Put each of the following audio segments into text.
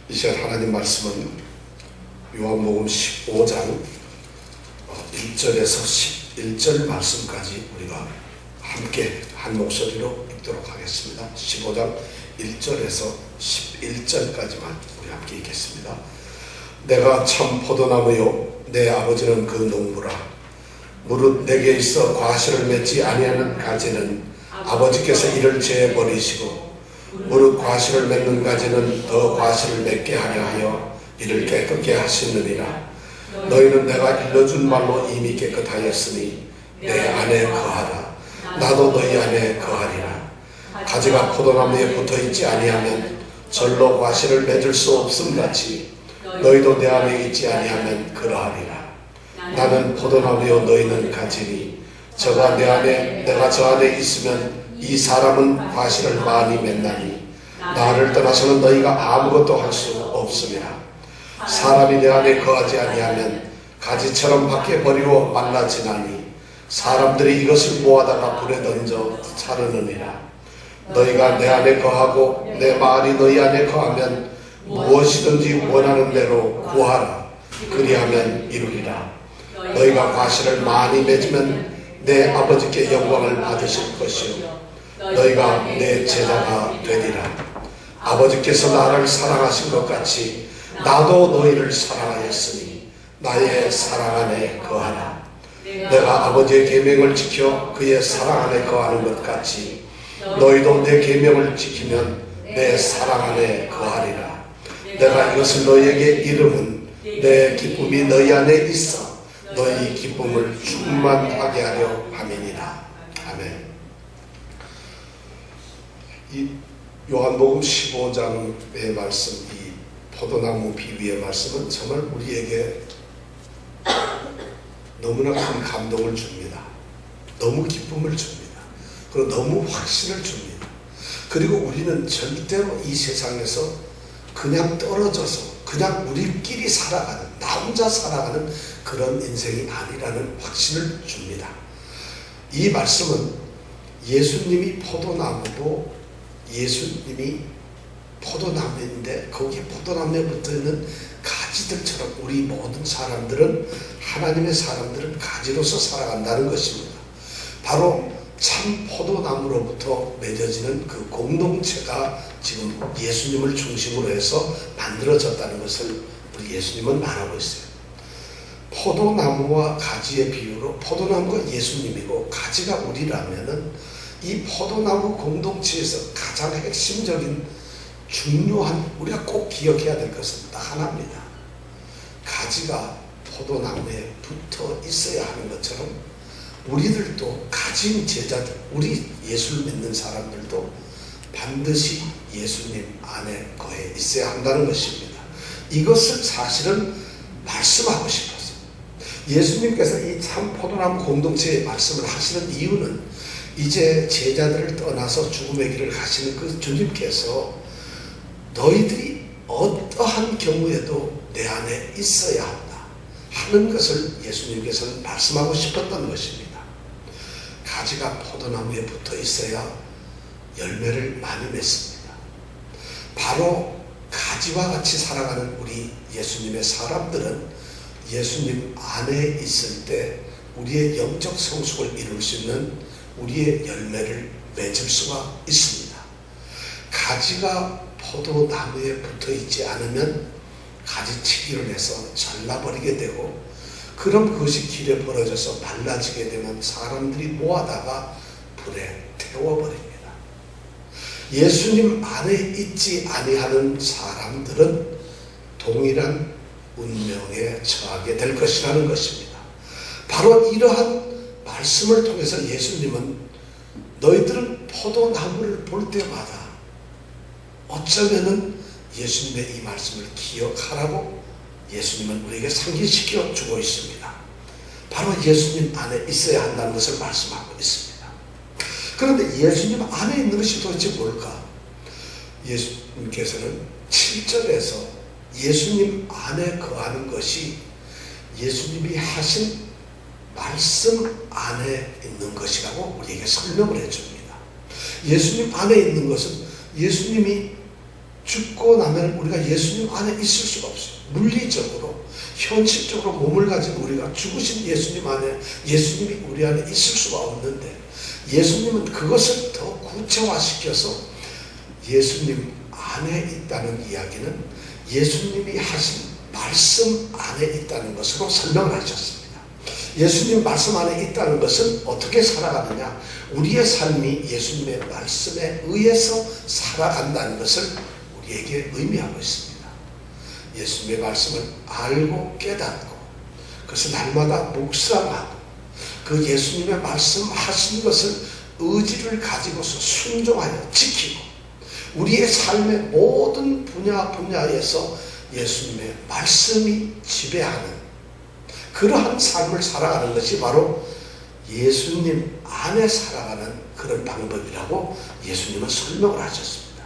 이 시간 하나님 말씀은 요한복음 15장 1절에서 11절 말씀까지 우리가 함께 한 목소리로 읽도록 하겠습니다. 15장 1절에서 11절까지만 우리 함께 읽겠습니다. 내가 참 포도나무요 내 아버지는 그 농부라. 무릇 내게 있어 과실을 맺지 아니하는 가지는 아버지께서 이를 제버리시고 무릇 과실을 맺는 가지는 더 과실을 맺게 하려 하여 이를 깨끗게 하시느니라. 너희는 내가 일러준 말로 이미 깨끗하였으니 내 안에 거하라. 나도 너희 안에 거하리라. 가지가 포도나무에 붙어있지 아니하면 절로 과실을 맺을 수 없음같이 너희도 내 안에 있지 아니하면 그러하리라. 나는 포도나무요 너희는 가지니 저가 내 안에 내가 저 안에 있으면 이 사람은 과실을 많이 맺나니 나를 떠나서는 너희가 아무것도 할 수 없음이라. 사람이 내 안에 거하지 아니하면 가지처럼 밖에 버리고 말라지나니 사람들이 이것을 모아다가 불에 던져 자르느니라. 너희가 내 안에 거하고 내 말이 너희 안에 거하면 무엇이든지 원하는 대로 구하라. 그리하면 이루리라. 너희가 과실을 많이 맺으면 내 아버지께 영광을 받으실 것이요 너희가 내 제자가 되리라. 아버지께서 나를 사랑하신 것 같이 나도 너희를 사랑하였으니 나의 사랑 안에 거하라. 내가 아버지의 계명을 지켜 그의 사랑 안에 거하는 것 같이 너희도 내 계명을 지키면 내 사랑 안에 거하리라. 내가 이것을 너희에게 이름은 내 기쁨이 너희 안에 있어 너희 기쁨을 충만하게 하려 함이니라. 아멘. 이 요한복음 15장의 말씀, 이 포도나무 비유의 말씀은 정말 우리에게 너무나 큰 감동을 줍니다. 너무 기쁨을 줍니다. 그리고 너무 확신을 줍니다. 그리고 우리는 절대로 이 세상에서 그냥 떨어져서 그냥 우리끼리 살아가는, 나 혼자 살아가는 그런 인생이 아니라는 확신을 줍니다. 이 말씀은 예수님이 포도나무고 예수님이 포도나무인데 거기에 포도나무에 붙어있는 가지들처럼 우리 모든 사람들은, 하나님의 사람들은 가지로서 살아간다는 것입니다. 바로 참 포도나무로부터 맺어지는 그 공동체가 지금 예수님을 중심으로 해서 만들어졌다는 것을 우리 예수님은 말하고 있어요. 포도나무와 가지의 비유로 포도나무가 예수님이고 가지가 우리라면은 이 포도나무 공동체에서 가장 핵심적인 중요한 우리가 꼭 기억해야 될 것은 딱 하나입니다. 가지가 포도나무에 붙어 있어야 하는 것처럼 우리들도 가진 제자들, 우리 예수를 믿는 사람들도 반드시 예수님 안에 거해 있어야 한다는 것입니다. 이것을 사실은 말씀하고 싶었어요. 예수님께서 이 참 포도나무 공동체의 말씀을 하시는 이유는 이제 제자들을 떠나서 죽음의 길을 가시는 그 주님께서 너희들이 어떠한 경우에도 내 안에 있어야 한다 하는 것을 예수님께서는 말씀하고 싶었던 것입니다. 가지가 포도나무에 붙어 있어야 열매를 많이 맺습니다. 바로 가지와 같이 살아가는 우리 예수님의 사람들은 예수님 안에 있을 때 우리의 영적 성숙을 이룰 수 있는 우리의 열매를 맺을 수가 있습니다. 가지가 포도나무에 붙어 있지 않으면 가지치기를 해서 잘라버리게 되고, 그럼 그것이 길에 벌어져서 말라지게 되면 사람들이 모아다가 불에 태워버립니다. 예수님 안에 있지 아니하는 사람들은 동일한 운명에 처하게 될 것이라는 것입니다. 바로 이러한 말씀을 통해서 예수님은 너희들은 포도나무를 볼 때마다 어쩌면은 예수님의 이 말씀을 기억하라고 예수님은 우리에게 상기시켜 주고 있습니다. 바로 예수님 안에 있어야 한다는 것을 말씀하고 있습니다. 그런데 예수님 안에 있는 것이 도대체 뭘까? 예수님께서는 7절에서 예수님 안에 거하는 것이 예수님이 하신 말씀 안에 있는 것이라고 우리에게 설명을 해줍니다. 예수님 안에 있는 것은 예수님이 죽고 나면 우리가 예수님 안에 있을 수가 없어요. 물리적으로, 현실적으로 몸을 가진 우리가 죽으신 예수님 안에, 예수님이 우리 안에 있을 수가 없는데, 예수님은 그것을 더 구체화시켜서 예수님 안에 있다는 이야기는 예수님이 하신 말씀 안에 있다는 것으로 설명을 하셨습니다. 예수님 말씀 안에 있다는 것은 어떻게 살아가느냐? 우리의 삶이 예수님의 말씀에 의해서 살아간다는 것을 우리에게 의미하고 있습니다. 예수님의 말씀을 알고 깨닫고 그것을 날마다 묵상하고 그 예수님의 말씀하신 것을 의지를 가지고서 순종하여 지키고 우리의 삶의 모든 분야에서 예수님의 말씀이 지배하는 그러한 삶을 살아가는 것이 바로 예수님 안에 살아가는 그런 방법이라고 예수님은 설명을 하셨습니다.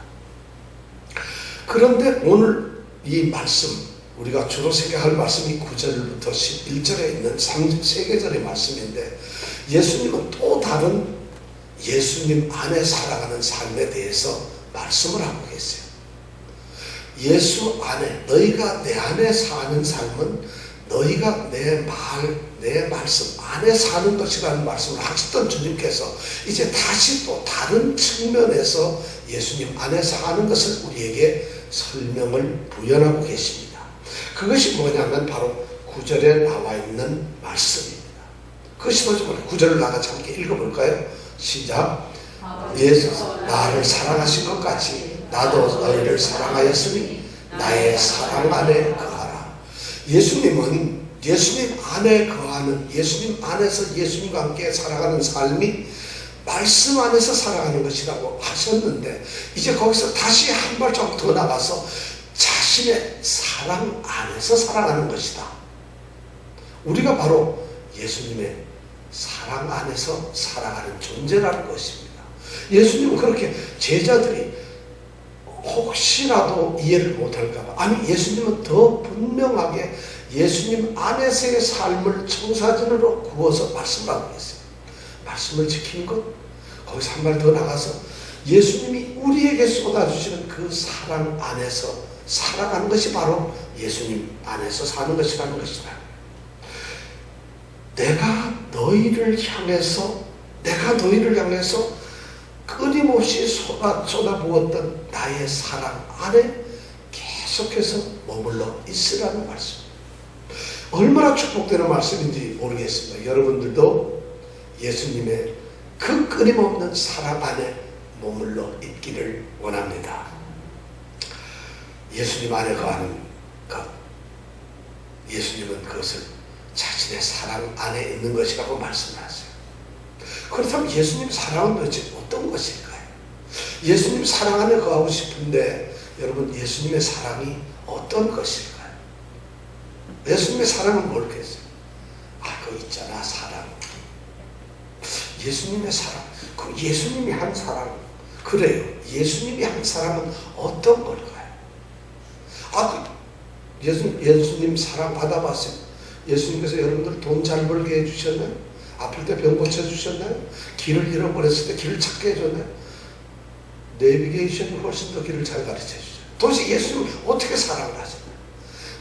그런데 오늘 이 말씀, 우리가 주로 생각할 말씀이 9절부터 11절에 있는 3계절의 말씀인데, 예수님은 또 다른 예수님 안에 살아가는 삶에 대해서 말씀을 하고 계세요. 예수 안에, 너희가 내 안에 사는 삶은 너희가 내 말씀 안에 사는 것이라는 말씀을 하셨던 주님께서 이제 다시 또 다른 측면에서 예수님 안에 사는 것을 우리에게 설명을 부연하고 계십니다. 그것이 뭐냐면 바로 9절에 나와 있는 말씀입니다. 그것이 뭐죠? 9절을 나같이 함께 읽어볼까요? 시작. 예수 나를 사랑하신 것 같이 나도 너희를 사랑하였으니 나의 사랑 안에 거하라. 예수님은 예수님 안에 거하는, 예수님 안에서 예수님과 함께 살아가는 삶이 말씀 안에서 살아가는 것이라고 하셨는데, 이제 거기서 다시 한 발자국 더 나가서 자신의 사랑 안에서 살아가는 것이다. 우리가 바로 예수님의 사랑 안에서 살아가는 존재라는 것입니다. 예수님은 그렇게 제자들이 혹시라도 이해를 못할까봐, 아니 예수님은 더 분명하게 예수님 안에서의 삶을 청사진으로 구워서 말씀하고 계세요. 말씀을 지키는 것, 거기서 한 발 더 나가서 예수님이 우리에게 쏟아주시는 그 사랑 안에서 살아가는 것이 바로 예수님 안에서 사는 것이라는 것이다. 내가 너희를 향해서 끊임없이 쏟아부었던 나의 사랑 안에 계속해서 머물러 있으라는 말씀. 얼마나 축복되는 말씀인지 모르겠습니다. 여러분들도 예수님의 그 끊임없는 사랑 안에 머물러 있기를 원합니다. 예수님 안에 거하는 것, 예수님은 그것을 자신의 사랑 안에 있는 것이라고 말씀하세요. 그렇다면 예수님 사랑은 도대체 어떤 것일까요? 예수님 사랑 안에 거하고 싶은데 여러분, 예수님의 사랑이 어떤 것일까요? 예수님의 사랑은 뭘겠어요? 그거 있잖아, 사랑. 예수님의 사랑, 그 예수님이 한 사랑, 그래요. 예수님이 한 사랑은 어떤 걸까요? 예수님 사랑 받아봤어요? 예수님께서 여러분들 돈 잘 벌게 해주셨나요? 아플 때 병 고쳐주셨나요? 길을 잃어버렸을 때 길을 찾게 해줬나요? 내비게이션이 훨씬 더 길을 잘 가르쳐주죠. 도대체 예수님을 어떻게 사랑을 하셨나요?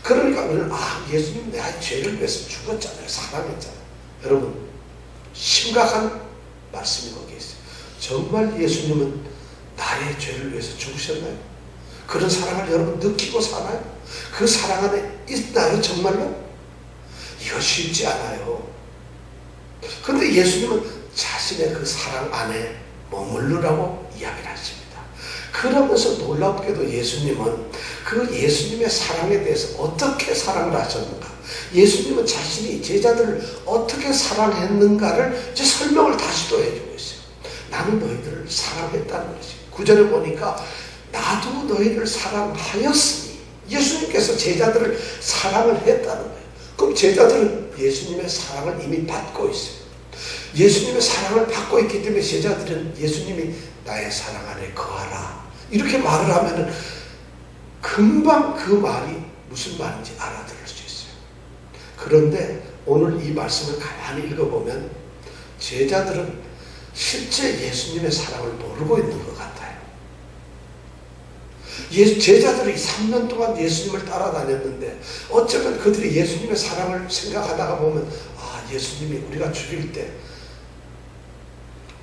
그러니까 우리는 예수님 내 죄를 위해서 죽었잖아요. 사랑했잖아요. 여러분, 심각한 말씀이 거기에 있어요. 정말 예수님은 나의 죄를 위해서 죽으셨나요? 그런 사랑을 여러분 느끼고 사나요? 그 사랑 안에 있나요? 정말로? 이거 쉽지 않아요. 그런데 예수님은 자신의 그 사랑 안에 머물르라고 이야기를 하십니다. 그러면서 놀랍게도 예수님은 그 예수님의 사랑에 대해서 어떻게 사랑을 하셨는가, 예수님은 자신이 제자들을 어떻게 사랑했는가를 이제 설명을 다시 또 해주고 있어요. 나는 너희들을 사랑했다는 것이, 9절에 보니까 나도 너희를 사랑하였으니, 예수님께서 제자들을 사랑을 했다는 거예요. 그럼 제자들은 예수님의 사랑을 이미 받고 있어요. 예수님의 사랑을 받고 있기 때문에 제자들은 예수님이 나의 사랑 안에 거하라 이렇게 말을 하면은 금방 그 말이 무슨 말인지 알아들을 수 있어요. 그런데 오늘 이 말씀을 가만히 읽어보면 제자들은 실제 예수님의 사랑을 모르고 있는 것 같아요. 제자들이 3년 동안 예수님을 따라다녔는데 어쩌면 그들이 예수님의 사랑을 생각하다가 보면 예수님이 우리가 죽일 때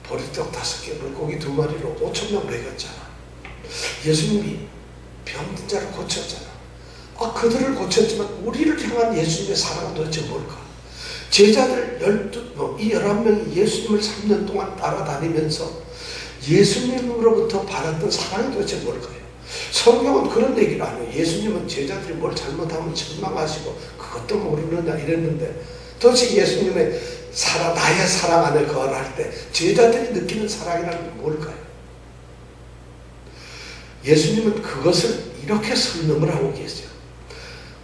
보리떡 5개, 물고기 2마리로 5,000명 먹였잖아. 예수님이 병든 자를 고쳤잖아. 그들을 고쳤지만 우리를 향한 예수님의 사랑은 도대체 뭘까? 제자들 11명이 예수님을 3년 동안 따라다니면서 예수님으로부터 받았던 사랑이 도대체 뭘까요? 성경은 그런 얘기를 안 해요. 예수님은 제자들이 뭘 잘못하면 책망하시고 그것도 모르느냐 이랬는데, 도대체 예수님의 사랑, 나의 사랑 안에 거할 때 제자들이 느끼는 사랑이라는 게 뭘까요? 예수님은 그것을 이렇게 설명을 하고 계세요.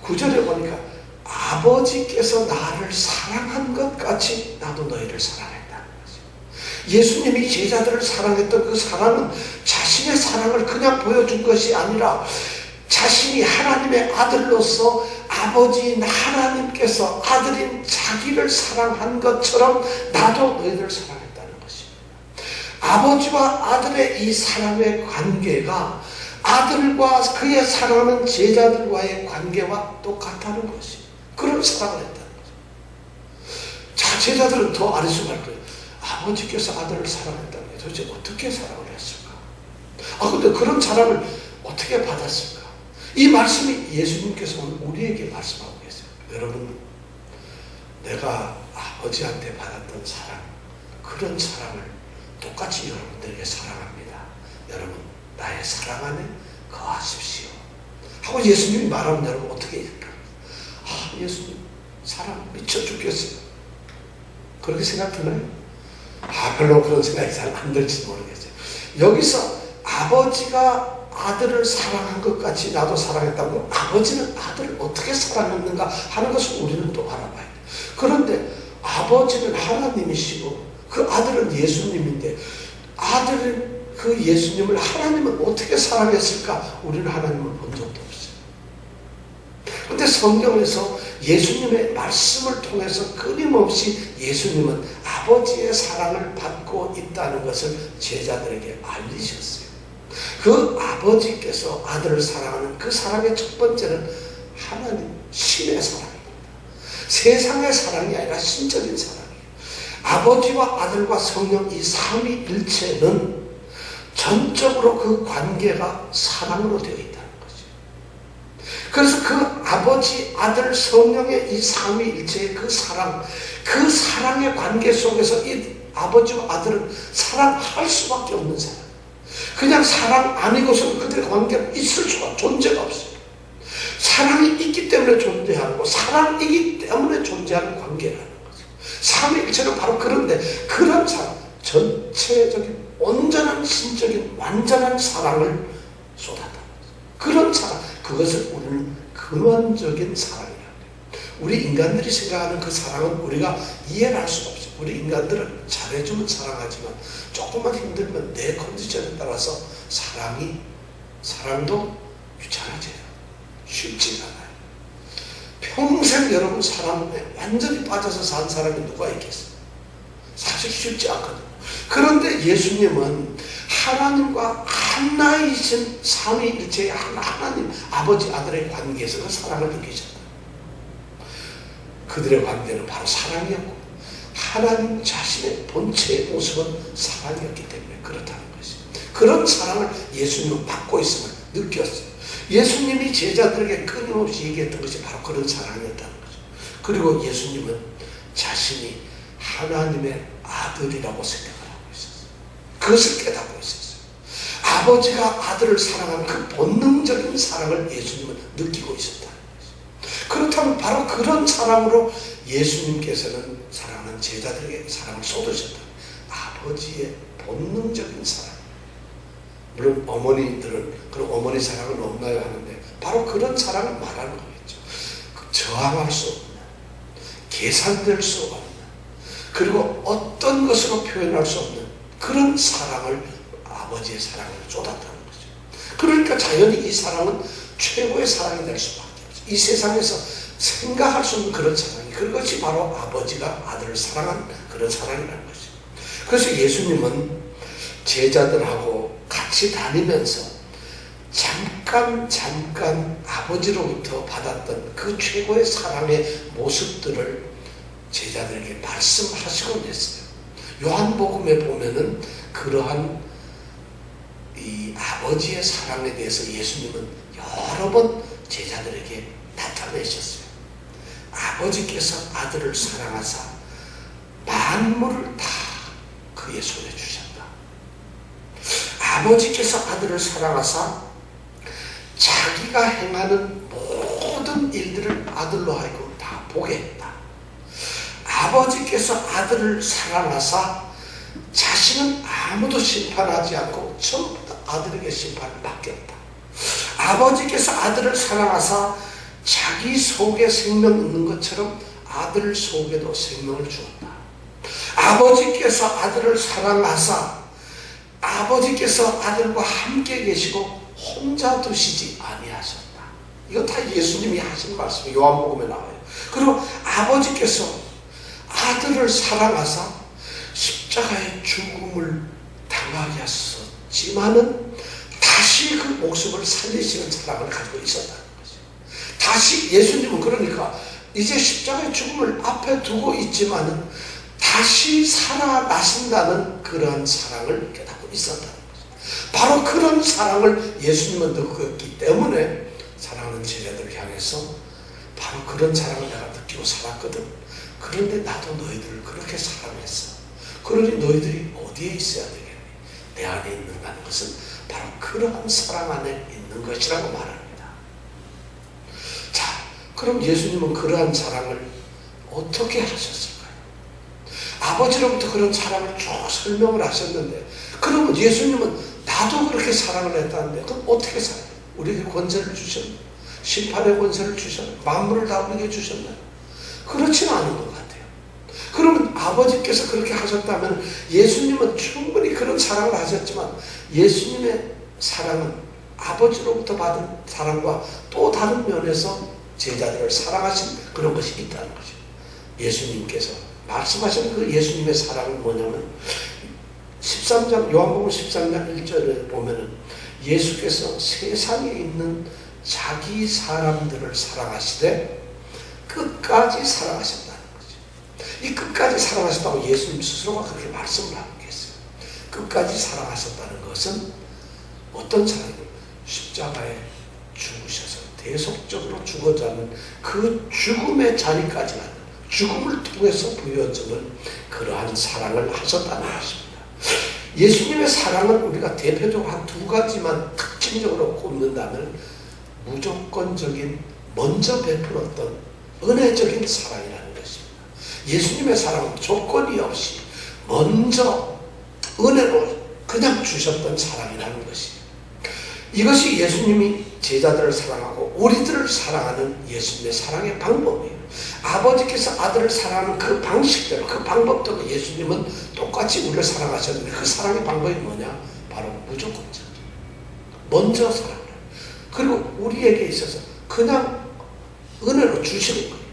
9절에 보니까 아버지께서 나를 사랑한 것 같이 나도 너희를 사랑했다는 거죠. 예수님이 제자들을 사랑했던 그 사랑은 자신의 사랑을 그냥 보여준 것이 아니라 자신이 하나님의 아들로서 아버지인 하나님께서 아들인 자기를 사랑한 것처럼 나도 너희를 사랑했다는 것입니다. 아버지와 아들의 이 사랑의 관계가 아들과 그의 사랑하는 제자들과의 관계와 똑같다는 것입니다. 그런 사랑을 했다는 거죠. 자, 제자들은 더 아리송할 거예요. 아버지께서 아들을 사랑했다는 게 도대체 어떻게 사랑을 했을까? 근데 그런 사랑을 어떻게 받았을까? 이 말씀이 예수님께서 오늘 우리에게 말씀하고 계세요. 여러분, 내가 아버지한테 받았던 사랑, 그런 사랑을 똑같이 여러분들에게 사랑합니다. 여러분, 나의 사랑 안에 거하십시오 하고 예수님이 말하면 여러분 어떻게 할까? 예수님 사랑 미쳐 죽겠어요. 그렇게 생각 드나요? 별로 그런 생각이 잘 안 들지 모르겠어요. 여기서 아버지가 아들을 사랑한 것 같이 나도 사랑했다고, 아버지는 아들을 어떻게 사랑했는가 하는 것을 우리는 또 알아봐야 돼요. 그런데 아버지는 하나님이시고 그 아들은 예수님인데, 아들은 그 예수님을 하나님은 어떻게 사랑했을까? 우리는 하나님을 본 적도 없어요. 그런데 성경에서 예수님의 말씀을 통해서 끊임없이 예수님은 아버지의 사랑을 받고 있다는 것을 제자들에게 알리셨어요. 그 아버지께서 아들을 사랑하는 그 사랑의 첫 번째는 하나님, 신의 사랑입니다. 세상의 사랑이 아니라 신적인 사랑이에요. 아버지와 아들과 성령 이 삼위일체는 전적으로 그 관계가 사랑으로 되어 있다는 거죠. 그래서 그 아버지, 아들, 성령의 이 삼위일체의 그 사랑의 관계 속에서 이 아버지와 아들은 사랑할 수밖에 없는 사람. 그냥 사랑 아니고서는 그들의 관계는 있을 수가 존재가 없어요. 사랑이 있기 때문에 존재하고 사랑이기 때문에 존재하는 관계라는 거죠. 삼위일체는 바로 그런데 그런 사랑, 전체적인 온전한 신적인 완전한 사랑을 쏟았다. 그런 사랑, 그것을 우리는 근원적인 사랑이라고 해요. 우리 인간들이 생각하는 그 사랑은 우리가 이해를 할 수가 없어요. 우리 인간들은 잘해주면 사랑하지만 조금만 힘들면 내 컨디션에 따라서 사랑도 귀찮아져요. 쉽지가 않아요. 평생 여러분 사랑에 완전히 빠져서 산 사람이 누가 있겠어요? 사실 쉽지 않거든요. 그런데 예수님은 하나님과 하나이신 삼위일체의 하나님, 아버지, 아들의 관계에서 그 사랑을 느끼셨다. 그들의 관계는 바로 사랑이었고 하나님 자신의 본체의 모습은 사랑이었기 때문에 그렇다는 것입니다. 그런 사랑을 예수님은 받고 있음을 느꼈어요. 예수님이 제자들에게 끊임없이 얘기했던 것이 바로 그런 사랑이었다는 거죠. 그리고 예수님은 자신이 하나님의 아들이라고 생각을 하고 있었어요. 그것을 깨닫고 있었어요. 아버지가 아들을 사랑하는 그 본능적인 사랑을 예수님은 느끼고 있었다는 거죠. 그렇다면 바로 그런 사랑으로 예수님께서는 사랑하는 제자들에게 사랑을 쏟으셨다. 아버지의 본능적인 사랑. 물론 어머니들은 그런 어머니 사랑은 없나요 하는데 바로 그런 사랑을 말하는 거겠죠. 저항할 수 없는, 계산될 수 없는, 그리고 어떤 것으로 표현할 수 없는 그런 사랑을, 아버지의 사랑을 쏟았다는 거죠. 그러니까 자연히 이 사랑은 최고의 사랑이 될 수밖에 없죠. 이 세상에서 생각할 수 없는 그런 사랑이, 그것이 바로 아버지가 아들을 사랑한 그런 사랑이라는 거죠. 그래서 예수님은 제자들하고 같이 다니면서 잠깐 잠깐 아버지로부터 받았던 그 최고의 사랑의 모습들을 제자들에게 말씀하시곤 했어요. 요한복음에 보면은 그러한 이 아버지의 사랑에 대해서 예수님은 여러 번 제자들에게 나타내셨어요. 아버지께서 아들을 사랑하사 만물을 다 그의 손에 주셨다. 아버지께서 아들을 사랑하사 자기가 행하는 모든 일들을 아들로 하여금 다 보게 했다. 아버지께서 아들을 사랑하사 자신은 아무도 심판하지 않고 전부 다 아들에게 심판을 맡겼다. 아버지께서 아들을 사랑하사 자기 속에 생명 있는 것처럼 아들 속에도 생명을 주었다. 아버지께서 아들을 사랑하사 아버지께서 아들과 함께 계시고 혼자 두시지 아니하셨다. 이건 다 예수님이 하신 말씀이 요한복음에 나와요. 그리고 아버지께서 아들을 사랑하사 십자가의 죽음을 당하게 하셨지만은 다시 그 목숨을 살리시는 사랑을 가지고 있었다는 거죠. 다시 예수님은 그러니까 이제 십자가의 죽음을 앞에 두고 있지만은 다시 살아나신다는 그러한 사랑을 깨닫고 있었다는 거죠. 바로 그런 사랑을 예수님은 느꼈기 때문에 사랑하는 제자들을 향해서 바로 그런 사랑을 내가 느끼고 살았거든. 그런데 나도 너희들을 그렇게 사랑했어. 그러니 너희들이 어디에 있어야 되겠니? 내 안에 있는다는 것은 바로 그러한 사랑 안에 있는 것이라고 말합니다. 자, 그럼 예수님은 그러한 사랑을 어떻게 하셨을까요? 아버지로부터 그런 사랑을 쭉 설명을 하셨는데, 그러면 예수님은 나도 그렇게 사랑을 했다는데 그럼 어떻게 살아요? 우리에게 권세를 주셨나요? 심판의 권세를 주셨나요? 만물을 다 우리에게 주셨나요? 그렇지는 않은 것 같아요. 그러면 아버지께서 그렇게 하셨다면 예수님은 충분히 그런 사랑을 하셨지만 예수님의 사랑은 아버지로부터 받은 사랑과 또 다른 면에서 제자들을 사랑하신 그런 것이 있다는 거죠. 예수님께서 말씀하신 그 예수님의 사랑은 뭐냐면 13장 요한복음 13장 1절에 보면은 예수께서 세상에 있는 자기 사람들을 사랑하시되 끝까지 사랑하셨다는 거죠. 이 끝까지 사랑하셨다고 예수님 스스로가 그렇게 말씀을 하고 계세요. 끝까지 사랑하셨다는 것은 어떤 사랑이에요? 십자가에 죽으셔서 대속적으로 죽어자는 그 죽음의 자리까지 가는 죽음을 통해서 보여주는 그러한 사랑을 하셨다는 것입니다. 예수님의 사랑은 우리가 대표적으로 한 두 가지만 특징적으로 꼽는다면 무조건적인 먼저 베풀었던 은혜적인 사랑이라는 것입니다. 예수님의 사랑은 조건이 없이 먼저 은혜로 그냥 주셨던 사랑이라는 것이에요. 이것이 예수님이 제자들을 사랑하고 우리들을 사랑하는 예수님의 사랑의 방법이에요. 아버지께서 아들을 사랑하는 그 방식대로 그 방법대로 예수님은 똑같이 우리를 사랑하셨는데 그 사랑의 방법이 뭐냐? 바로 무조건적 먼저 사랑을 그리고 우리에게 있어서 그냥 은혜로 주시는 거예요.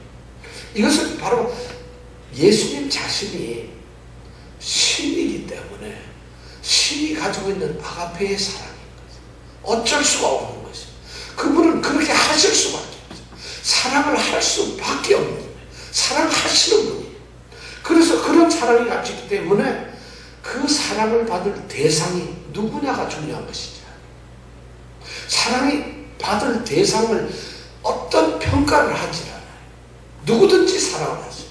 이것은 바로 예수님 자신이 신이기 때문에 신이 가지고 있는 아가페의 사랑인 거죠. 어쩔 수가 없는 것이죠. 그분은 그렇게 하실 수밖에 없어요. 사랑을 할 수밖에 없는 거예요. 사랑하시는 분이에요. 그래서 그런 사랑이 갖추기 때문에 그 사랑을 받을 대상이 누구냐가 중요한 것이죠. 사랑이 받을 대상을 어떤 평가를 하지 않아요. 누구든지 사랑을 하죠.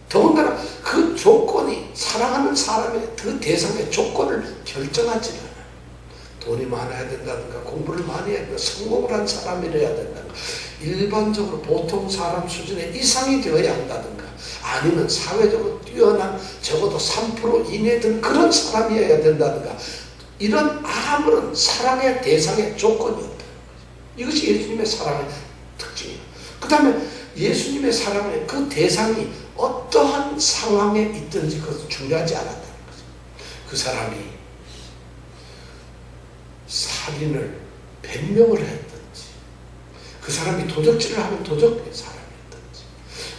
더군다나 그 조건이 사랑하는 사람의 그 대상의 조건을 결정하지 않아요. 돈이 많아야 된다든가 공부를 많이 해야 된다, 성공을 한 사람이라야 된다든가 일반적으로 보통 사람 수준의 이상이 되어야 한다든가 아니면 사회적으로 뛰어난 적어도 3% 이내에 든 그런 사람이어야 된다든가 이런 아무런 사랑의 대상의 조건이 없다는 거죠. 이것이 예수님의 사랑의 특징이에요. 그 다음에 예수님의 사랑의 그 대상이 어떠한 상황에 있든지 그것은 중요하지 않았다는 거죠. 그 사람이 살인을 100명을 했든지 그 사람이 도적질을 하면 도적의 사람이었든지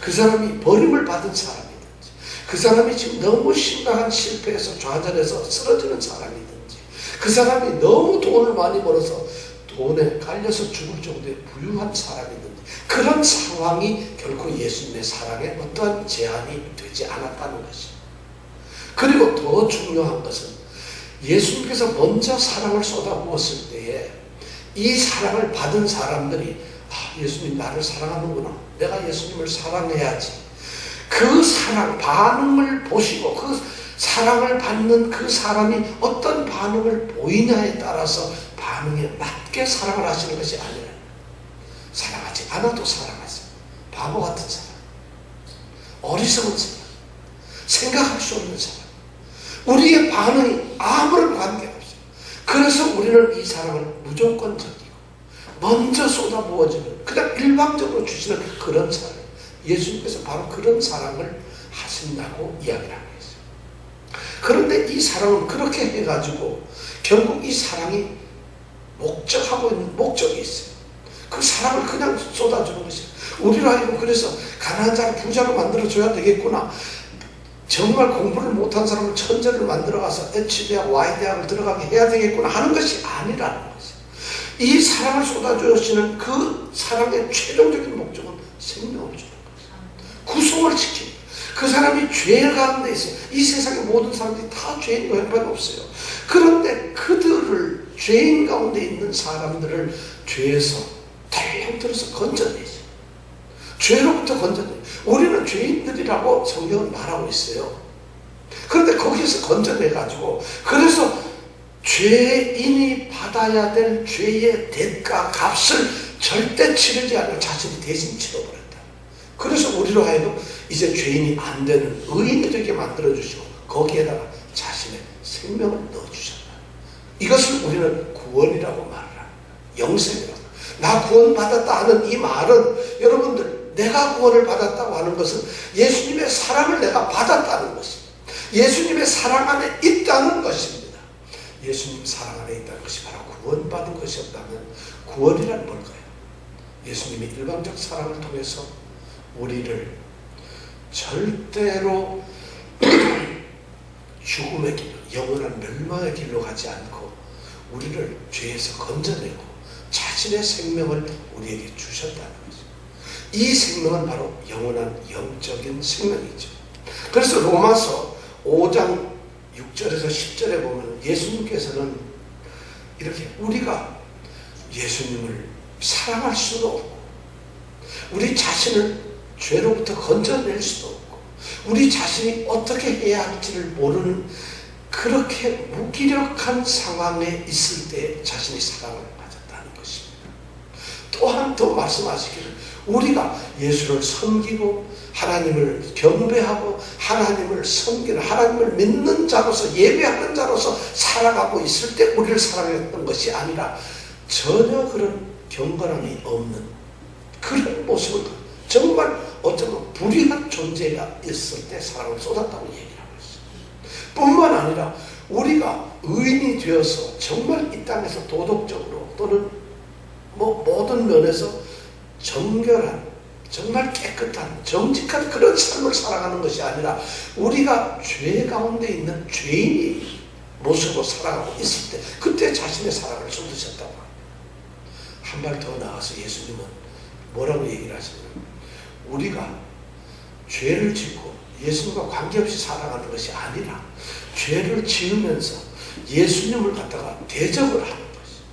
그 사람이 버림을 받은 사람이든지 그 사람이 지금 너무 심각한 실패에서 좌절해서 쓰러지는 사람이든지 그 사람이 너무 돈을 많이 벌어서 돈에 깔려서 죽을 정도의 부유한 사람이 있는데 그런 상황이 결코 예수님의 사랑에 어떠한 제한이 되지 않았다는 것이죠. 그리고 더 중요한 것은 예수님께서 먼저 사랑을 쏟아부었을 때에 이 사랑을 받은 사람들이 예수님 나를 사랑하는구나, 내가 예수님을 사랑해야지, 그 사랑 반응을 보시고 그 사랑을 받는 그 사람이 어떤 반응을 보이냐에 따라서 반응에 맞게 사랑을 하시는 것이 아니라 사랑하지 않아도 사랑하세요. 바보 같은 사람, 어리석은 사람, 생각할 수 없는 사람, 우리의 반응이 아무런 관계가 없어요. 그래서 우리는 이 사랑을 무조건적이고 먼저 쏟아부어지는, 그냥 일방적으로 주시는 그런 사랑, 예수님께서 바로 그런 사랑을 하신다고 이야기를 하고 있어요. 그런데 이 사랑은 그렇게 해가지고 결국 이 사랑이 목적하고 있는 목적이 있어요. 그 사랑을 그냥 쏟아주는 것이에요. 우리로 하여금 그래서 가난한 자를 부자로 만들어줘야 되겠구나, 정말 공부를 못한 사람을 천재를 만들어가서 H대학, Y대학을 들어가게 해야 되겠구나 하는 것이 아니라는 것이에요. 이 사랑을 쏟아주시는 그 사랑의 최종적인 목적은 생명을 주는 것이에요. 구속을 시키는, 그 사람이 죄 가운데 있어요. 이 세상의 모든 사람들이 다 죄인이고 형편이 없어요. 그런데 그들을, 죄인 가운데 있는 사람들을 죄에서 덜렁들어서 건져내죠. 죄로부터 건져내요. 우리는 죄인들이라고 성경은 말하고 있어요. 그런데 거기서 건져내가지고, 그래서 죄인이 받아야 될 죄의 대가, 값을 절대 치르지 않고 자신이 대신 치러버렸다. 그래서 우리로 하여금 이제 죄인이 안 되는 의인이 되게 만들어주시고 거기에다가 자신의 생명을 넣어주셨다. 이것을 우리는 구원이라고 말을 합니다. 영생이라고. 나 구원받았다 하는 이 말은, 여러분들, 내가 구원을 받았다고 하는 것은 예수님의 사랑을 내가 받았다는 것입니다. 예수님의 사랑 안에 있다는 것입니다. 예수님 사랑 안에 있다는 것이 바로 구원받은 것이었다면 구원이란 뭘까요? 예수님이 일방적 사랑을 통해서 우리를 절대로 죽음의 길, 영원한 멸망의 길로 가지 않고 우리를 죄에서 건져내고 자신의 생명을 우리에게 주셨다는 거죠. 이 생명은 바로 영원한 영적인 생명이죠. 그래서 로마서 5장 6절에서 10절에 보면 예수님께서는 이렇게, 우리가 예수님을 사랑할 수도 없고 우리 자신을 죄로부터 건져낼 수도 없고 우리 자신이 어떻게 해야 할지를 모르는 그렇게 무기력한 상황에 있을 때 자신이 사랑을 받았다는 것입니다. 또한 더 말씀하시기를, 우리가 예수를 섬기고 하나님을 경배하고 하나님을 섬기는, 하나님을 믿는 자로서, 예배하는 자로서 살아가고 있을 때 우리를 사랑했던 것이 아니라 전혀 그런 경건함이 없는 그런 모습을, 정말 어쩌면 불의한 존재가 있을 때 사랑을 쏟았다고 얘기하고 있어요. 뿐만 아니라 우리가 의인이 되어서 정말 이 땅에서 도덕적으로 또는 모든 면에서 정결한, 정말 깨끗한, 정직한 그런 삶을 살아가는 것이 아니라 우리가 죄 가운데 있는 죄인이 모습으로 살아가고 있을 때 그때 자신의 사랑을 쏟으셨다고 합니다. 한 발 더 나아가서 예수님은 뭐라고 얘기를 하시냐면, 우리가 죄를 짓고 예수님과 관계없이 살아가는 것이 아니라 죄를 지으면서 예수님을 갖다가 대적을 하는 것이,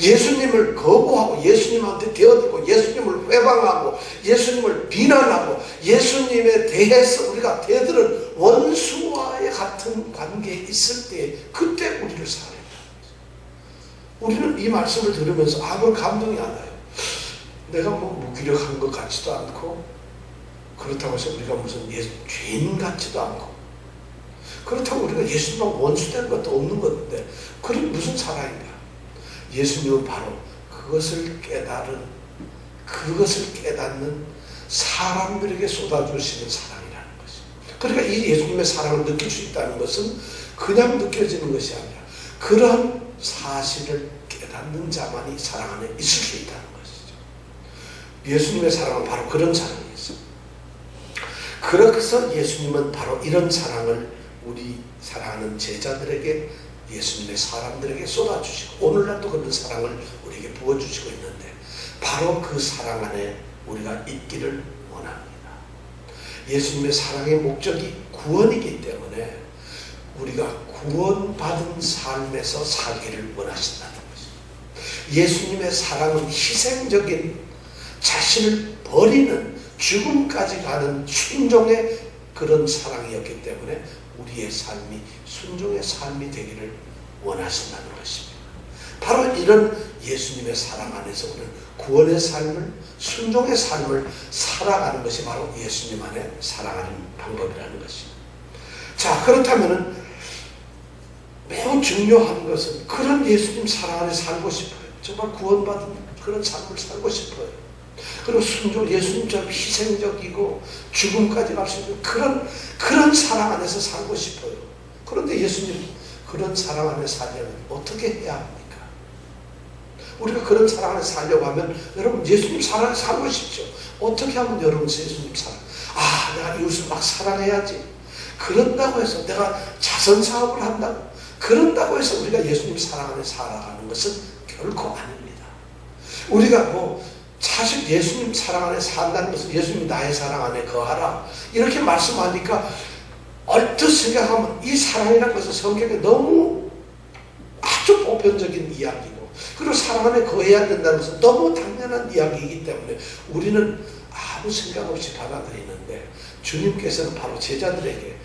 예수님을 거부하고 예수님한테 대어들고 예수님을 회방하고 예수님을 비난하고 예수님에 대해서 우리가 대들은 원수와의 같은 관계에 있을 때 그때 우리를 사랑한다는 거죠. 우리는 이 말씀을 들으면서 아무 감동이 안 와요. 내가 무기력한 것 같지도 않고, 그렇다고 해서 우리가 무슨 죄인 같지도 않고, 그렇다고 우리가 예수님과 원수되는 것도 없는 건데 그럼 무슨 사랑인가? 예수님은 바로 그것을 깨닫는 사람들에게 쏟아주시는 사랑이라는 것입니다. 그러니까 이 예수님의 사랑을 느낄 수 있다는 것은 그냥 느껴지는 것이 아니라 그러한 사실을 깨닫는 자만이 사랑 안에 있을 수 있다는 것이죠. 예수님의 사랑은 바로 그런 사랑이었어요. 그래서 예수님은 바로 이런 사랑을 우리 사랑하는 제자들에게 예수님의 사람들에게 쏟아주시고 오늘날도 그런 사랑을 우리에게 부어주시고 있는데 바로 그 사랑 안에 우리가 있기를 원합니다. 예수님의 사랑의 목적이 구원이기 때문에 우리가 구원받은 삶에서 살기를 원하신다는 것입니다. 예수님의 사랑은 희생적인 자신을 버리는 죽음까지 가는 순종의 그런 사랑이었기 때문에 우리의 삶이 순종의 삶이 되기를 원하신다는 것입니다. 바로 이런 예수님의 사랑 안에서 우리는 구원의 삶을 순종의 삶을 살아가는 것이 바로 예수님 안에 사랑하는 방법이라는 것입니다. 자, 그렇다면 매우 중요한 것은 그런 예수님 사랑 안에 살고 싶어요. 정말 구원받은 그런 삶을 살고 싶어요. 그리고 순종, 예수님처럼 희생적이고 죽음까지 갈 수 있는 그런 사랑 안에서 살고 싶어요. 그런데 예수님 그런 사랑 안에 살려면 어떻게 해야 합니까? 우리가 그런 사랑 안에 살려고 하면 여러분 예수님 사랑 안에 살고 싶죠. 어떻게 하면 여러분 예수님 사랑? 내가 이웃을 막 사랑해야지. 그런다고 해서 내가 자선 사업을 한다고 그런다고 해서 우리가 예수님 사랑 안에 살아가는 것은 결코 아닙니다. 우리가 사실 예수님 사랑 안에 산다는 것은 예수님이 나의 사랑 안에 거하라 이렇게 말씀하니까 얼뜻 생각하면 이 사랑이라는 것은 성경에 너무 아주 보편적인 이야기고 그리고 사랑 안에 거해야 된다는 것은 너무 당연한 이야기이기 때문에 우리는 아무 생각 없이 받아들이는데 주님께서는 바로 제자들에게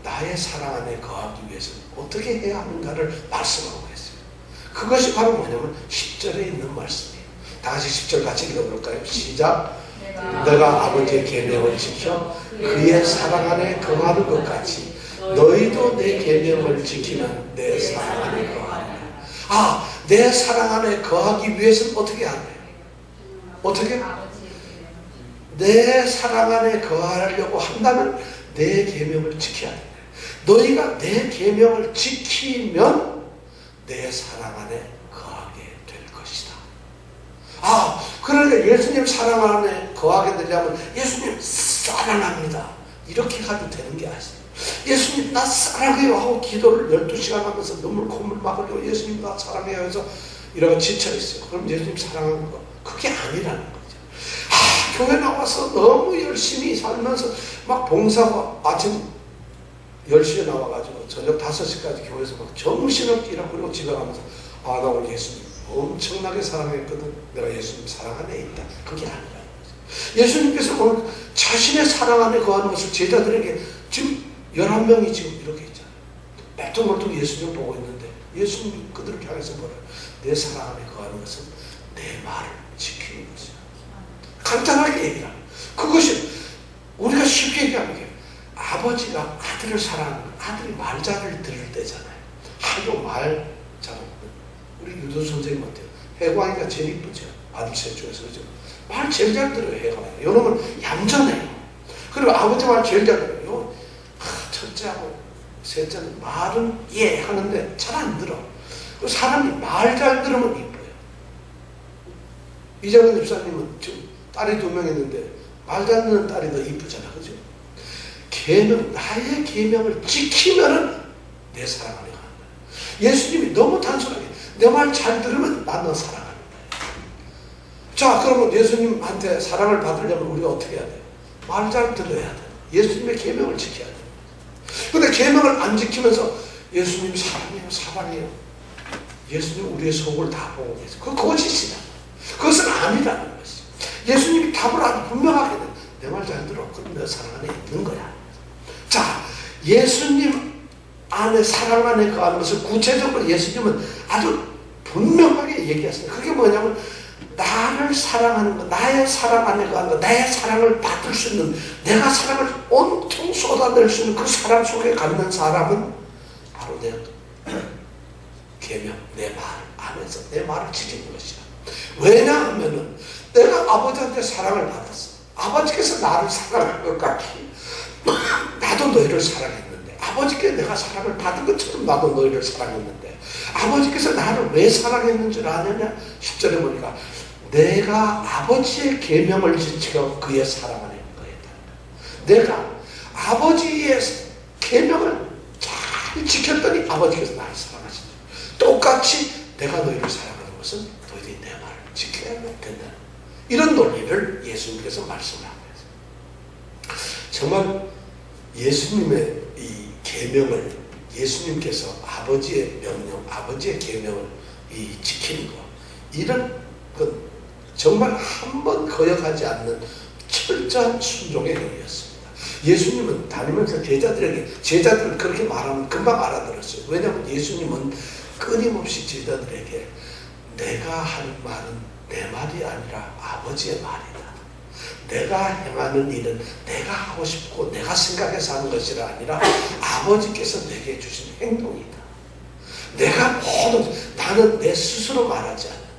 나의 사랑 안에 거하기 위해서는 어떻게 해야 하는가를 말씀하고 계세요. 그것이 바로 뭐냐면 10절에 있는 말씀이에요. 다 같이 10절 같이 읽어볼까요? 시작. 내가 아버지의 계명을 지켜 그의 사랑 안에 거하는 것 같이 너희도 내 계명을 지키면 내 사랑 안에 거하리라. 내 사랑 안에 거하기 위해서는 어떻게 해야 돼요? 어떻게? 내 사랑 안에 거하려고 한다면 내 계명을 지켜야 된다. 너희가 내 계명을 지키면 내 사랑 안에 거하게 될 것이다. 그러니까 예수님 사랑 안에 거하게 되려면 예수님 사랑합니다 이렇게 가도 되는 게 아니에요. 예수님 나 사랑해요 하고 기도를 12시간 하면서 눈물 콧물 막으려고 예수님 나 사랑해요 해서 이러고 지쳐있어요. 그럼 예수님 사랑하는 거 그게 아니라는 거죠. 교회 나와서 너무 열심히 살면서 막 봉사하고 아침 10시에 나와가지고 저녁 5시까지 교회에서 막 정신없게 일하고 그리고 집에 가면서 나 오늘 예수님 엄청나게 사랑했거든. 내가 예수님 사랑 안에 있다. 그게 아니라는 거죠. 예수님께서 오늘 자신의 사랑 안에 거하는 것을 제자들에게 지금 11명이 지금 이렇게 있잖아요. 빽뚱멀뚱 예수님 보고 있는데 예수님 그들을 향해서 뭐래요? 내 사랑 안에 거하는 것은 내 말을 지키는 것이야. 간단하게 얘기하면 그것이 우리가 쉽게 얘기하면 이게 아버지가 아들을 사랑하는 아들이 말잘을 들을 때잖아요. 하도 말 잘하는 우리 유도 선생님 어때요? 해광이가 제일 이쁘죠. 아들 셋 중에서 그죠? 말 제일 잘 들어요. 해광이. 요놈은 얌전해요. 그리고 아버지 말 제일 잘 들어요. 첫째하고 셋째는 말은 예 하는데 잘 안 들어. 사람이 말 잘 들으면 이뻐요. 이정은 집사님은 지금 딸이 2명 있는데 말 잘 듣는 딸이 더 이쁘잖아. 그죠? 나의 계명을 지키면은 내 사랑 안에 가는 거야. 예수님이 너무 단순하게 내 말 잘 들으면 나 너 사랑하는 거야. 자, 그러면 예수님한테 사랑을 받으려면 우리가 어떻게 해야 돼요? 말 잘 들어야 돼요. 예수님의 계명을 지켜야 돼요. 근데 계명을 안 지키면서 예수님 사랑해요, 사랑해요. 예수님 우리의 속을 다 보고 계세요. 그거 거짓이다. 그것은 아니라는 것이죠. 예수님이 답을 아주 분명하게 돼. 내 말 잘 들어. 그럼 내 사랑 안에 있는 거야. 자, 예수님 안에 사랑 안에 거하는 것을 구체적으로 예수님은 아주 분명하게 얘기했습니다. 그게 뭐냐면 나를 사랑하는 것, 나의 사랑 안에 거하는 것, 나의 사랑을 받을 수 있는, 내가 사랑을 온통 쏟아낼 수 있는 그 사랑 속에 갖는 사람은 바로 내 계명, 내 말 안에서 내 말을 지키는 것이야. 왜냐하면은 내가 아버지한테 사랑을 받았어. 아버지께서 나를 사랑할 것 같이 나도 너희를 사랑했는데, 아버지께 내가 사랑을 받은 것처럼 나도 너희를 사랑했는데, 아버지께서 나를 왜 사랑했는 줄 아느냐? 10절에 보니까 내가 아버지의 계명을 지키고 그의 사랑 안에 거했다. 내가 아버지의 계명을 잘 지켰더니 아버지께서 나를 사랑하신다. 똑같이 내가 너희를 사랑하는 것은 너희들이 내 말을 지켜야만 된다. 이런 논리를 예수님께서 말씀을 하고 있습니다. 정말 예수님의 이 계명을, 예수님께서 아버지의 명령, 아버지의 계명을 지키는 것, 이런 것 정말 한 번 거역하지 않는 철저한 순종의 행위였습니다. 예수님은 다니면서 제자들은 그렇게 말하면 금방 알아들었어요. 왜냐하면 예수님은 끊임없이 제자들에게 내가 하는 말은 내 말이 아니라 아버지의 말이다. 내가 행하는 일은 내가 하고 싶고 내가 생각해서 하는 것이 아니라 아버지께서 내게 주신 행동이다. 나는 내 스스로 말하지 않는다.